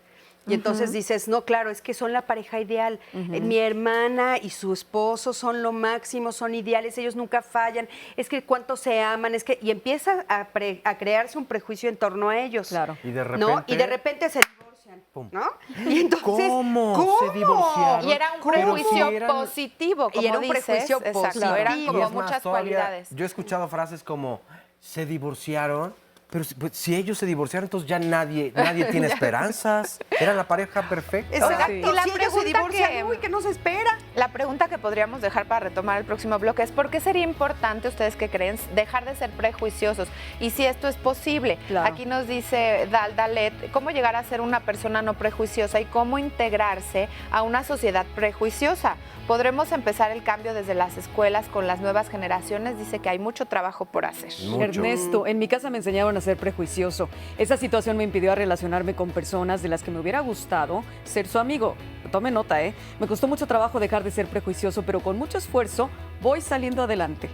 Y entonces dices, no, claro, es que son la pareja ideal. Mi hermana y su esposo son lo máximo, son ideales, ellos nunca fallan. Es que cuánto se aman, es que... Y empieza a crearse un prejuicio en torno a ellos. Claro. Y de ¿no? repente... Y de repente se divorcian, ¿no? Y entonces, ¿Cómo? Se divorciaron. Y era un Pero prejuicio si eran- positivo, como Y era un dices. prejuicio Exacto, positivo. eran Y como es más, muchas todavía cualidades. Yo he escuchado frases como, se divorciaron, pero pues, si ellos se divorciaron, entonces ya nadie tiene esperanzas. Era la pareja perfecta. exacto, Sí. Y la si ellos se pregunta divorcian, que- uy, que no se espera. La pregunta que podríamos dejar para retomar el próximo bloque es ¿por qué sería importante, ustedes que creen, dejar de ser prejuiciosos? Y si esto es posible. Claro. Aquí nos dice Dalet, ¿cómo llegar a ser una persona no prejuiciosa y cómo integrarse a una sociedad prejuiciosa? ¿Podremos empezar el cambio desde las escuelas con las nuevas generaciones? Dice que hay mucho trabajo por hacer. Mucho. Ernesto, en mi casa me enseñaron a ser prejuicioso. Esa situación me impidió a relacionarme con personas de las que me hubiera gustado ser su amigo. Tome nota, ¿eh? Me costó mucho trabajo dejar de ser prejuicioso, pero con mucho esfuerzo voy saliendo adelante.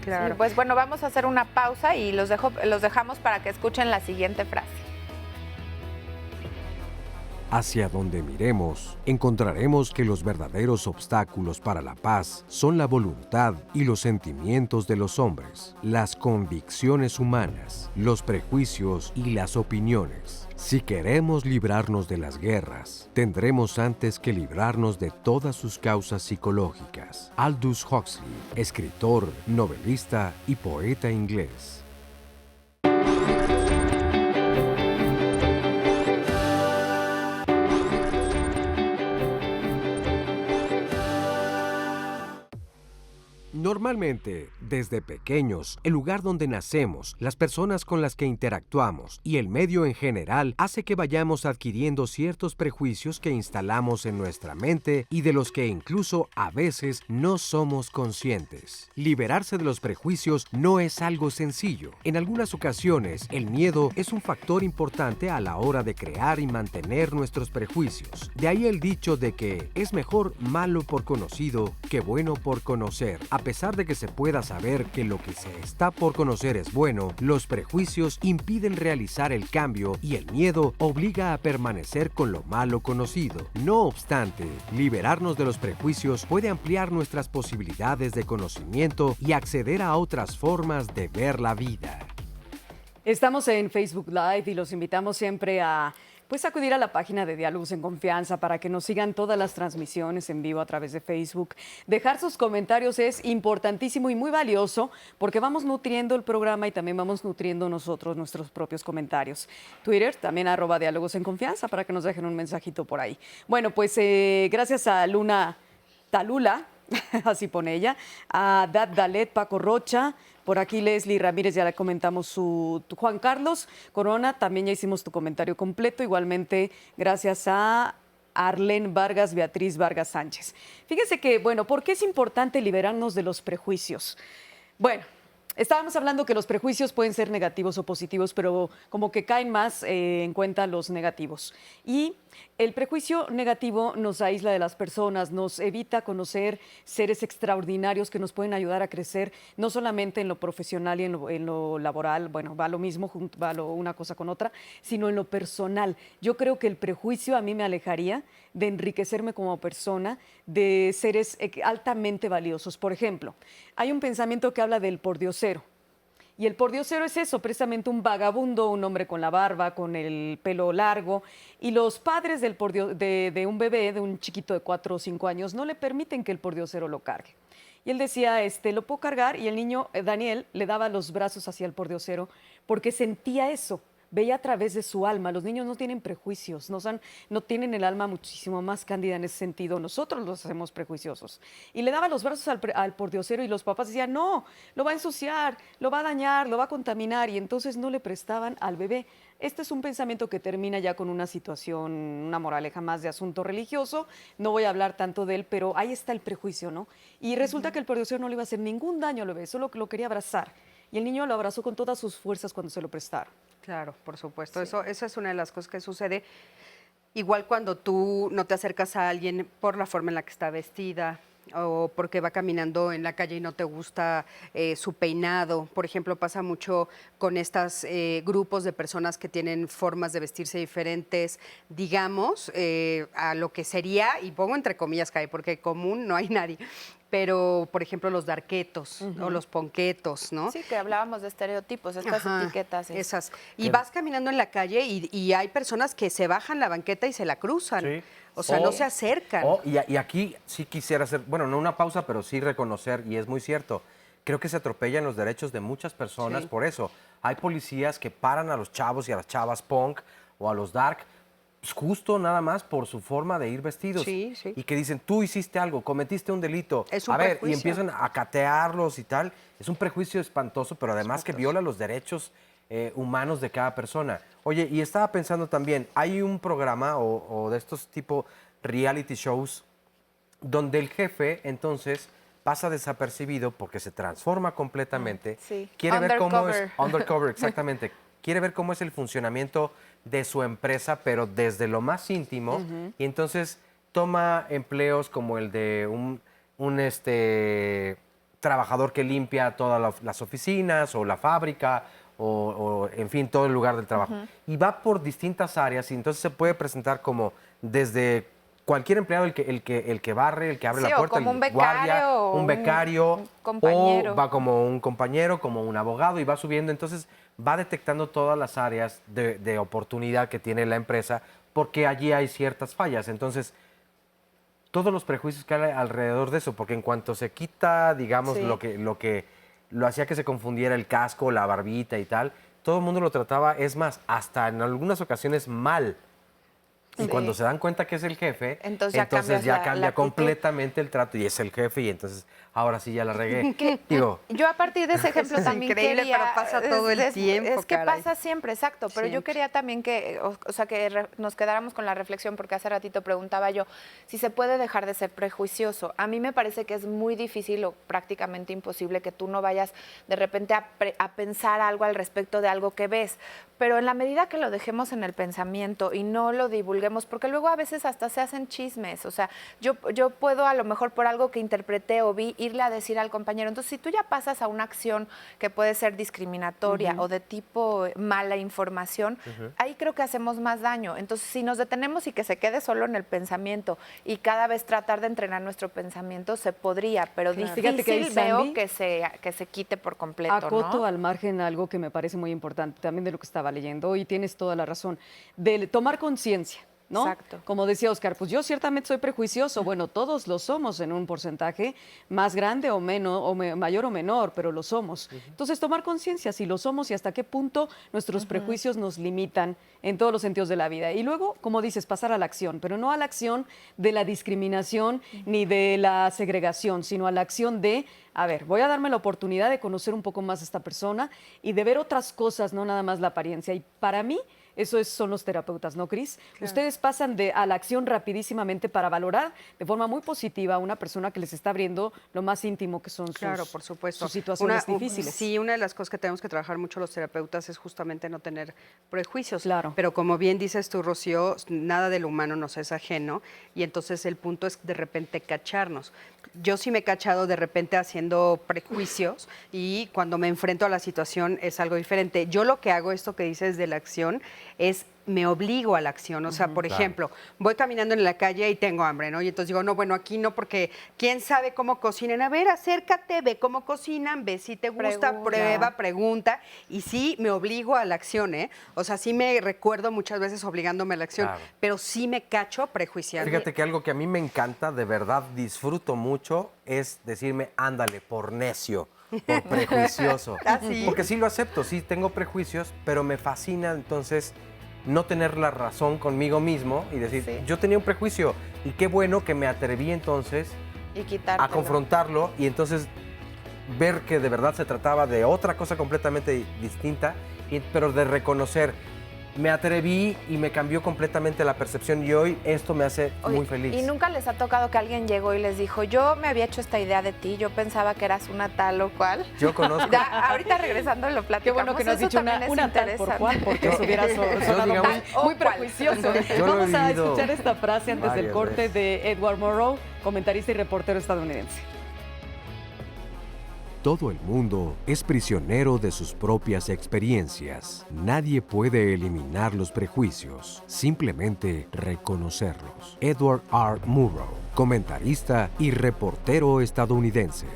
Sí, pues bueno, vamos a hacer una pausa y los dejamos para que escuchen la siguiente frase. Hacia donde miremos, encontraremos que los verdaderos obstáculos para la paz son la voluntad y los sentimientos de los hombres, las convicciones humanas, los prejuicios y las opiniones. Si queremos librarnos de las guerras, tendremos antes que librarnos de todas sus causas psicológicas. Aldous Huxley, escritor, novelista y poeta inglés. Normalmente, desde pequeños, el lugar donde nacemos, las personas con las que interactuamos y el medio en general hace que vayamos adquiriendo ciertos prejuicios que instalamos en nuestra mente y de los que incluso a veces no somos conscientes. Liberarse de los prejuicios no es algo sencillo. En algunas ocasiones, el miedo es un factor importante a la hora de crear y mantener nuestros prejuicios. De ahí el dicho de que es mejor malo por conocido que bueno por conocer. A pesar de que se pueda saber que lo que se está por conocer es bueno, los prejuicios impiden realizar el cambio y el miedo obliga a permanecer con lo malo conocido. No obstante, liberarnos de los prejuicios puede ampliar nuestras posibilidades de conocimiento y acceder a otras formas de ver la vida. Estamos en Facebook Live y los invitamos siempre a pues acudir a la página de Diálogos en Confianza para que nos sigan todas las transmisiones en vivo a través de Facebook. Dejar sus comentarios es importantísimo y muy valioso porque vamos nutriendo el programa y también vamos nutriendo nosotros nuestros propios comentarios. Twitter, también @Diálogos en Confianza para que nos dejen un mensajito por ahí. Bueno, pues gracias a Luna Talula, así pone ella, a Dad Dalet, Paco Rocha, por aquí Leslie Ramírez, ya le comentamos Juan Carlos Corona, también ya hicimos tu comentario completo, igualmente gracias a Arlene Vargas, Beatriz Vargas Sánchez. Fíjense que, bueno, ¿por qué es importante liberarnos de los prejuicios? Bueno, estábamos hablando que los prejuicios pueden ser negativos o positivos, pero como que caen más en cuenta los negativos. Y el prejuicio negativo nos aísla de las personas, nos evita conocer seres extraordinarios que nos pueden ayudar a crecer, no solamente en lo profesional y en lo laboral, bueno, va lo mismo, va una cosa con otra, sino en lo personal. Yo creo que el prejuicio a mí me alejaría de enriquecerme como persona, de seres altamente valiosos. Por ejemplo, hay un pensamiento que habla del pordiosero. Y el pordiosero es eso, precisamente un vagabundo, un hombre con la barba, con el pelo largo. Y los padres de un bebé, de un chiquito de 4 o 5 años, no le permiten que el pordiosero lo cargue. Y él decía, lo puedo cargar, y el niño, Daniel, le daba los brazos hacia el pordiosero porque sentía eso. Veía a través de su alma. Los niños no tienen prejuicios, no tienen el alma muchísimo más cándida en ese sentido. Nosotros los hacemos prejuiciosos. Y le daba los brazos al pordiosero y los papás decían, no, lo va a ensuciar, lo va a dañar, lo va a contaminar. Y entonces no le prestaban al bebé. Este es un pensamiento que termina ya con una situación, una moraleja más de asunto religioso. No voy a hablar tanto de él, pero ahí está el prejuicio, ¿no? Y resulta que el pordiosero no le iba a hacer ningún daño al bebé, solo que lo quería abrazar. Y el niño lo abrazó con todas sus fuerzas cuando se lo prestaron. Claro, por supuesto. Sí. Eso es una de las cosas que sucede. Igual cuando tú no te acercas a alguien por la forma en la que está vestida o porque va caminando en la calle y no te gusta su peinado. Por ejemplo, pasa mucho con estos grupos de personas que tienen formas de vestirse diferentes, digamos, a lo que sería, y pongo entre comillas, porque común no hay nadie, pero, por ejemplo, los darquetos o los ponquetos, ¿no? Sí, que hablábamos de estereotipos, estas etiquetas. Sí. Esas. Y vas caminando en la calle y hay personas que se bajan la banqueta y se la cruzan. Sí. O sea, no se acercan. Y aquí sí quisiera hacer, bueno, no una pausa, pero sí reconocer, y es muy cierto, creo que se atropellan los derechos de muchas personas por eso. Hay policías que paran a los chavos y a las chavas punk o a los dark, justo nada más por su forma de ir vestidos. Sí, sí. Y que dicen, tú hiciste algo, cometiste un delito. Es un prejuicio. Y empiezan a catearlos y tal. Es un prejuicio espantoso, pero además que viola los derechos humanos de cada persona. Oye, y estaba pensando también, hay un programa o de estos tipo reality shows donde el jefe entonces pasa desapercibido porque se transforma completamente. Sí. Quiere ver cómo es undercover, exactamente. Quiere ver cómo es el funcionamiento de su empresa, pero desde lo más íntimo. Y entonces toma empleos como el de un trabajador que limpia todas las oficinas o la fábrica o en fin, todo el lugar del trabajo. Y va por distintas áreas y entonces se puede presentar como desde cualquier empleado, el que barre, el que abre la puerta, como el un becario, guardia, un becario, un compañero. o va como un compañero, como un abogado y va subiendo. Entonces va detectando todas las áreas de oportunidad que tiene la empresa porque allí hay ciertas fallas. Entonces, todos los prejuicios que hay alrededor de eso, porque en cuanto se quita, digamos, lo que lo hacía que se confundiera el casco, la barbita y tal, todo el mundo lo trataba, es más, hasta en algunas ocasiones mal. Y cuando se dan cuenta que es el jefe, entonces ya cambia completamente el trato y es el jefe y entonces ahora sí ya la regué. Digo, yo a partir de ese ejemplo también increíble, quería... pero pasa todo el tiempo, Es que caray. pasa siempre, exacto. Pero yo quería también que nos quedáramos con la reflexión, porque hace ratito preguntaba yo si se puede dejar de ser prejuicioso. A mí me parece que es muy difícil o prácticamente imposible que tú no vayas de repente a pensar algo al respecto de algo que ves. Pero en la medida que lo dejemos en el pensamiento y no lo divulguemos, divulguemos, porque luego a veces hasta se hacen chismes. O sea, yo puedo a lo mejor por algo que interpreté o vi irle a decir al compañero. Entonces, si tú ya pasas a una acción que puede ser discriminatoria o de tipo mala información, ahí creo que hacemos más daño. Entonces, si nos detenemos y que se quede solo en el pensamiento y cada vez tratar de entrenar nuestro pensamiento, se podría, pero difícil Fíjate que ahí, veo Sandy, que se quite por completo, acoto ¿no? al margen algo que me parece muy importante también de lo que estaba leyendo, y tienes toda la razón, de tomar conciencia, ¿no? Exacto. Como decía Oscar, pues yo ciertamente soy prejuicioso, bueno, todos lo somos en un porcentaje más grande o menos, mayor o menor, pero lo somos. Entonces, tomar conciencia si lo somos y hasta qué punto nuestros prejuicios nos limitan en todos los sentidos de la vida. Y luego, como dices, pasar a la acción, pero no a la acción de la discriminación ni de la segregación, sino a la acción de, a ver, voy a darme la oportunidad de conocer un poco más a esta persona y de ver otras cosas, no nada más la apariencia. Y para mí, son los terapeutas, ¿no, Cris? Claro. Ustedes pasan a la acción rapidísimamente para valorar de forma muy positiva a una persona que les está abriendo lo más íntimo que son por supuesto. sus situaciones difíciles. Sí, una de las cosas que tenemos que trabajar mucho los terapeutas es justamente no tener prejuicios. Claro. Pero como bien dices tú, Rocío, nada del humano nos es ajeno y entonces el punto es de repente cacharnos. Yo sí me he cachado de repente haciendo prejuicios y cuando me enfrento a la situación es algo diferente. Yo lo que hago, esto que dices de la acción, es me obligo a la acción. O sea, por ejemplo, voy caminando en la calle y tengo hambre, ¿no? Y entonces digo, no, bueno, aquí no, porque quién sabe cómo cocinan. A ver, acércate, ve cómo cocinan, ve si te gusta, prueba, pregunta. Y sí, me obligo a la acción, ¿eh? O sea, sí me recuerdo muchas veces obligándome a la acción, pero sí me cacho prejuiciando. Fíjate que algo que a mí me encanta, de verdad disfruto mucho, es decirme, ándale, por necio, por prejuicioso. ¿Sí? Porque sí lo acepto, sí tengo prejuicios, pero me fascina entonces no tener la razón conmigo mismo y decir, yo tenía un prejuicio y qué bueno que me atreví entonces a confrontarlo y entonces ver que de verdad se trataba de otra cosa completamente distinta, pero de reconocer, me atreví y me cambió completamente la percepción y hoy esto me hace muy feliz. ¿Y nunca les ha tocado que alguien llegó y les dijo, yo me había hecho esta idea de ti, yo pensaba que eras una tal o cual? Yo conozco. Ahorita regresando lo platicamos. Qué bueno que nos has dicho una tal por cual, porque eso hubiera sonado muy prejuicioso. Vamos a escuchar esta frase antes del corte de Edward Murrow, comentarista y reportero estadounidense. Todo el mundo es prisionero de sus propias experiencias. Nadie puede eliminar los prejuicios, simplemente reconocerlos. Edward R. Murrow, comentarista y reportero estadounidense.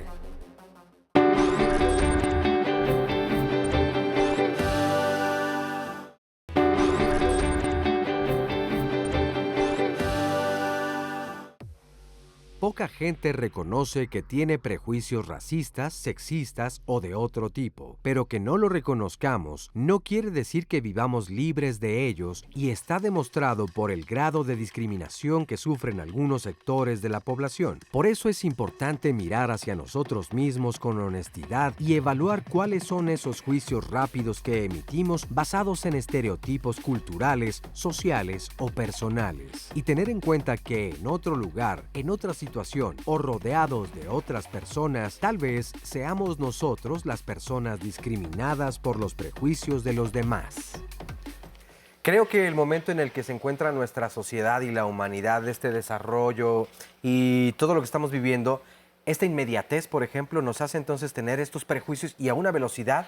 Poca gente reconoce que tiene prejuicios racistas, sexistas o de otro tipo, pero que no lo reconozcamos no quiere decir que vivamos libres de ellos y está demostrado por el grado de discriminación que sufren algunos sectores de la población. Por eso es importante mirar hacia nosotros mismos con honestidad y evaluar cuáles son esos juicios rápidos que emitimos basados en estereotipos culturales, sociales o personales. Y tener en cuenta que en otro lugar, en otra situación o rodeados de otras personas, tal vez seamos nosotros las personas discriminadas por los prejuicios de los demás. Creo que el momento en el que se encuentra nuestra sociedad y la humanidad, este desarrollo y todo lo que estamos viviendo, esta inmediatez, por ejemplo, nos hace entonces tener estos prejuicios y a una velocidad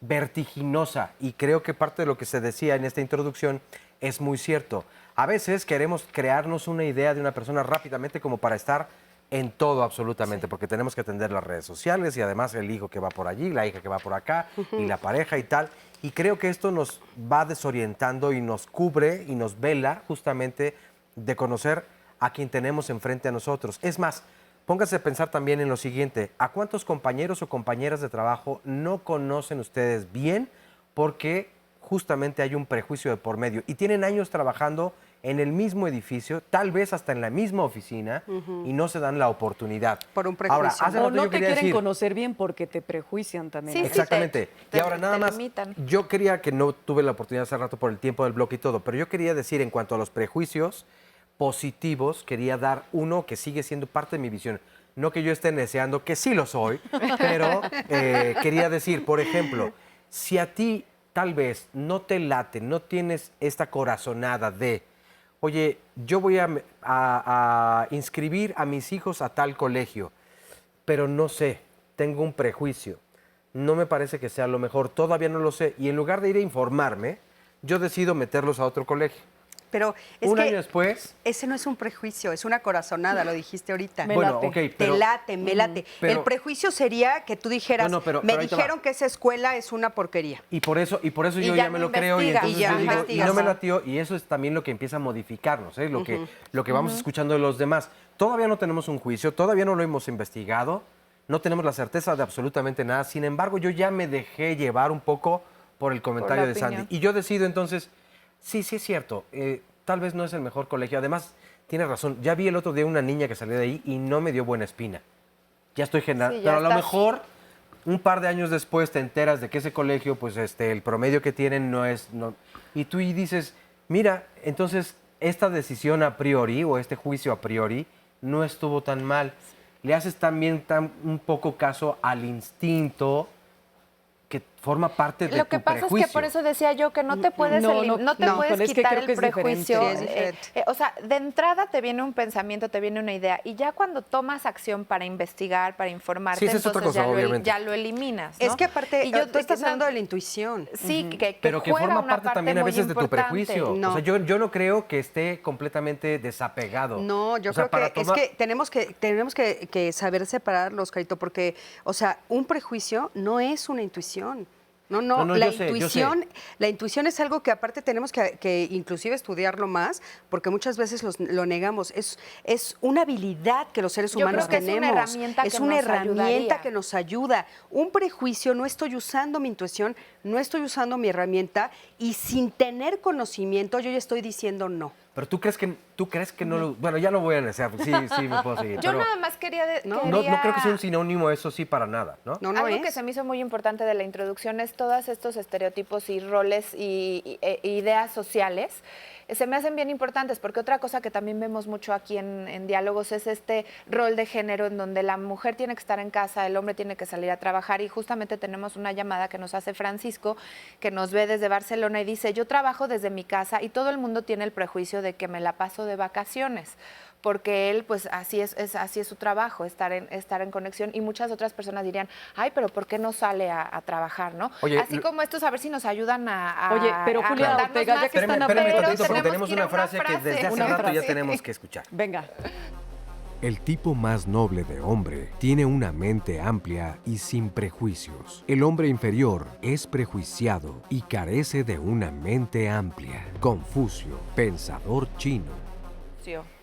vertiginosa. Y creo que parte de lo que se decía en esta introducción es muy cierto. A veces queremos crearnos una idea de una persona rápidamente como para estar en todo absolutamente, porque tenemos que atender las redes sociales y además el hijo que va por allí, la hija que va por acá y la pareja y tal. Y creo que esto nos va desorientando y nos cubre y nos vela justamente de conocer a quien tenemos enfrente a nosotros. Es más, pónganse a pensar también en lo siguiente. ¿A cuántos compañeros o compañeras de trabajo no conocen ustedes bien porque justamente hay un prejuicio de por medio y tienen años trabajando en el mismo edificio, tal vez hasta en la misma oficina, y no se dan la oportunidad? Por un prejuicio. Ahora, hace O rato no yo te quería quieren decir, conocer bien porque te prejuician también. Sí, exactamente. Y ahora nada más, limitan. yo quería, que no tuve la oportunidad hace rato por el tiempo del bloque y todo, pero yo quería decir en cuanto a los prejuicios positivos, quería dar uno que sigue siendo parte de mi visión. No que yo esté deseando, que sí lo soy, pero quería decir, por ejemplo, si a ti tal vez no te late, no tienes esta corazonada de oye, yo voy a inscribir a mis hijos a tal colegio, pero no sé, tengo un prejuicio, no me parece que sea lo mejor, todavía no lo sé, y en lugar de ir a informarme, yo decido meterlos a otro colegio. Pero es Un que año después... ese no es un prejuicio, es una corazonada, lo dijiste ahorita. Me Bueno, late. ok, pero... Te late, me late. pero- El prejuicio sería que tú dijeras, Bueno, pero me ahí te dijeron va. que esa escuela es una porquería. Y por eso Y yo ya ya me no lo creo y investigas. entonces Y ya yo digo, y investigas. no me latió, y eso es también lo que empieza a modificarnos, ¿eh? Lo que vamos escuchando de los demás. Todavía no tenemos un juicio, todavía no lo hemos investigado, no tenemos la certeza de absolutamente nada. Sin embargo, yo ya me dejé llevar un poco por el comentario de Sandy. opinión. Y yo decido entonces, sí es cierto, tal vez no es el mejor colegio. Además, tiene razón, ya vi el otro día una niña que salió de ahí y no me dio buena espina. Ya estoy generando, Sí, ya pero a lo estás- mejor un par de años después te enteras de que ese colegio, pues el promedio que tienen no es... y tú y dices, mira, entonces esta decisión a priori o este juicio a priori no estuvo tan mal. Le haces también un poco caso al instinto que forma parte de Lo tu que pasa prejuicio. es que por eso decía yo que no te puedes, No, no te no, puedes híjole, es que quitar creo el que es diferente. prejuicio. Sí, es diferente. O sea, de entrada te viene un pensamiento, te viene una idea, y ya cuando tomas acción para investigar, para informarte, Sí, esa es otra entonces cosa, obviamente. ya lo eliminas, ¿no? Es que aparte, Y yo tú estás no- hablando de la intuición. Sí, que Pero que juega forma una parte también a muy veces de tu importante. prejuicio. No. O sea, yo no creo que esté completamente desapegado. No, yo O sea, creo para que tomar- es que tenemos que saber separarlos, Carito, porque, o sea, un prejuicio no es una intuición. No, la yo sé, yo intuición, la intuición es algo que aparte tenemos que inclusive estudiarlo más, porque muchas veces lo negamos. Es una habilidad que los seres Yo humanos creo que es una tenemos. herramienta Es que una nos herramienta ayudaría. que nos ayuda. Un prejuicio, no estoy usando mi intuición, no estoy usando mi herramienta, y sin tener conocimiento yo ya estoy diciendo no. Pero tú crees que no lo... Bueno, ya lo voy a analizar. Sí, me puedo seguir. Yo pero nada más quería... No, no creo que sea un sinónimo eso sí para nada, ¿no? No, no Algo es. que se me hizo muy importante de la introducción es todos estos estereotipos y roles e ideas sociales. Se me hacen bien importantes porque otra cosa que también vemos mucho aquí en Diálogos es este rol de género en donde la mujer tiene que estar en casa, el hombre tiene que salir a trabajar, y justamente tenemos una llamada que nos hace Francisco, que nos ve desde Barcelona y dice, yo trabajo desde mi casa y todo el mundo tiene el prejuicio de que me la paso de vacaciones, porque él, pues así es su trabajo, estar en conexión, y muchas otras personas dirían, ay, pero ¿por qué no sale a trabajar, no? Oye, así como estos, a ver si nos ayudan a Oye, pero a Julia contarnos Ortega, más. ya que están Espérame hablando tantito, porque tenemos tenemos que ir a una frase que desde hace Una rato ya frase. tenemos que escuchar. Venga. El tipo más noble de hombre tiene una mente amplia y sin prejuicios. El hombre inferior es prejuiciado y carece de una mente amplia. Confucio, pensador chino.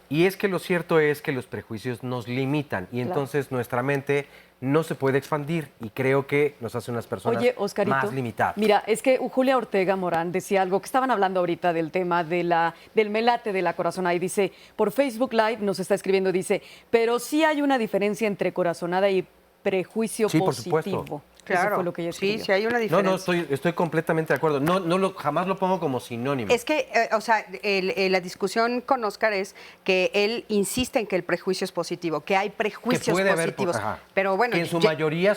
Y es que lo cierto es que los prejuicios nos limitan y entonces nuestra mente no se puede expandir y creo que nos hace unas personas Oye, Oscarito, más limitadas. mira, es que Julia Ortega Morán decía algo que estaban hablando ahorita del tema del melate de la corazonada, y dice, por Facebook Live nos está escribiendo, dice, pero sí hay una diferencia entre corazonada y prejuicio Sí, por positivo. supuesto. Eso fue lo que ella sí, escribió. sí hay una diferencia. No, estoy completamente de acuerdo. Jamás lo pongo como sinónimo. Es que, o sea, la discusión con Oscar es que él insiste en que el prejuicio es positivo, que hay que prejuicios puede haber, positivos. ajá. Pero bueno, que en su ya- mayoría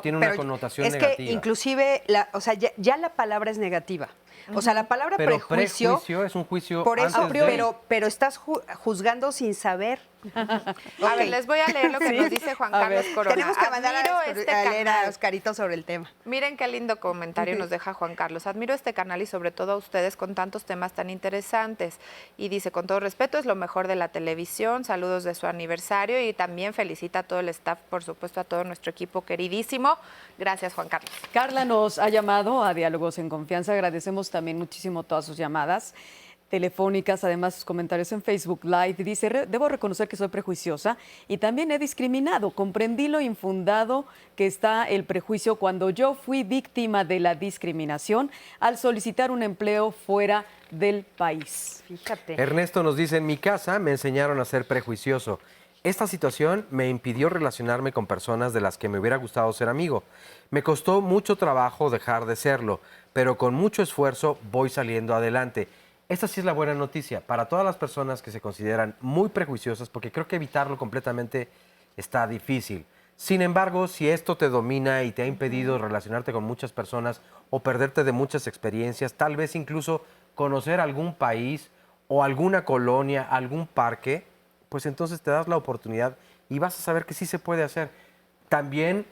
tiene una pero connotación es negativa. que inclusive, o sea, ya la palabra es negativa. O sea, la palabra Pero prejuicio, prejuicio es un juicio por eso, antes de... pero estás juzgando sin saber. A ver, les voy a leer lo que nos dice Juan A Carlos ver. Corona. Tenemos que mandar Admiro a este leer a canal. Oscarito sobre el tema. Miren qué lindo comentario nos deja Juan Carlos. Admiro este canal y sobre todo a ustedes con tantos temas tan interesantes. Y dice, con todo respeto, es lo mejor de la televisión. Saludos de su aniversario y también felicita a todo el staff, por supuesto, a todo nuestro equipo queridísimo. Gracias, Juan Carlos. Carla nos ha llamado a Diálogos en Confianza. Agradecemos también muchísimo todas sus llamadas telefónicas, además sus comentarios en Facebook Live. Dice, debo reconocer que soy prejuiciosa y también he discriminado. Comprendí lo infundado que está el prejuicio cuando yo fui víctima de la discriminación al solicitar un empleo fuera del país. Fíjate. Ernesto nos dice, en mi casa me enseñaron a ser prejuicioso. Esta situación me impidió relacionarme con personas de las que me hubiera gustado ser amigo. Me costó mucho trabajo dejar de serlo, pero con mucho esfuerzo voy saliendo adelante. Esta sí es la buena noticia para todas las personas que se consideran muy prejuiciosas, porque creo que evitarlo completamente está difícil. Sin embargo, si esto te domina y te ha impedido relacionarte con muchas personas o perderte de muchas experiencias, tal vez incluso conocer algún país o alguna colonia, algún parque, pues entonces te das la oportunidad y vas a saber que sí se puede hacer. También,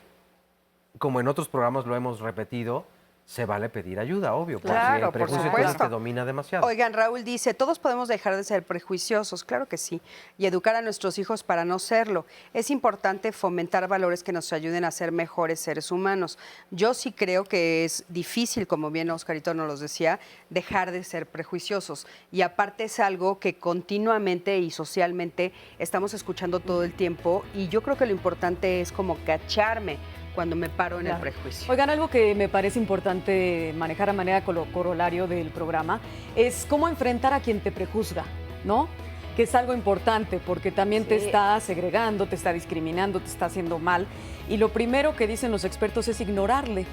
como en otros programas lo hemos repetido, se vale pedir ayuda, obvio, porque Claro, el por prejuicio supuesto. te domina demasiado. Oigan, Raúl dice, todos podemos dejar de ser prejuiciosos, claro que sí, y educar a nuestros hijos para no serlo. Es importante fomentar valores que nos ayuden a ser mejores seres humanos. Yo sí creo que es difícil, como bien Oscarito nos los decía, dejar de ser prejuiciosos. Y aparte es algo que continuamente y socialmente estamos escuchando todo el tiempo, y yo creo que lo importante es como cacharme cuando me paro en el Claro. prejuicio. Oigan, algo que me parece importante manejar a manera corolario del programa es cómo enfrentar a quien te prejuzga, ¿no? Que es algo importante porque también te Sí. está segregando, te está discriminando, te está haciendo mal. Y lo primero que dicen los expertos es ignorarle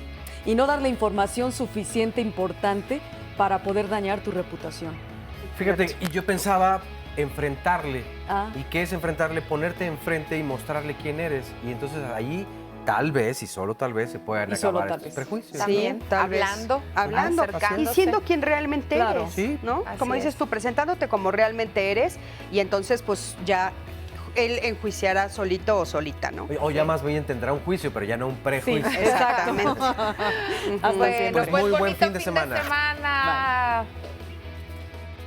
y no darle información suficiente, importante, para poder dañar tu reputación. Fíjate, y yo pensaba enfrentarle. Ah. ¿Y qué es enfrentarle? Ponerte enfrente y mostrarle quién eres. Y entonces ahí tal vez, y solo tal vez, se puedan Y solo acabar tal estos vez. prejuicios. También, tal vez. hablando, y acercándose. siendo quien realmente Claro. eres, Sí. ¿no? Así Como dices es. tú, presentándote como realmente eres y entonces pues ya él enjuiciará solito o solita, ¿no? O ya más bien tendrá un juicio, pero ya no un prejuicio. Sí, Exactamente. Hasta Bueno, siempre. Pues muy buen bonito fin de semana. semana.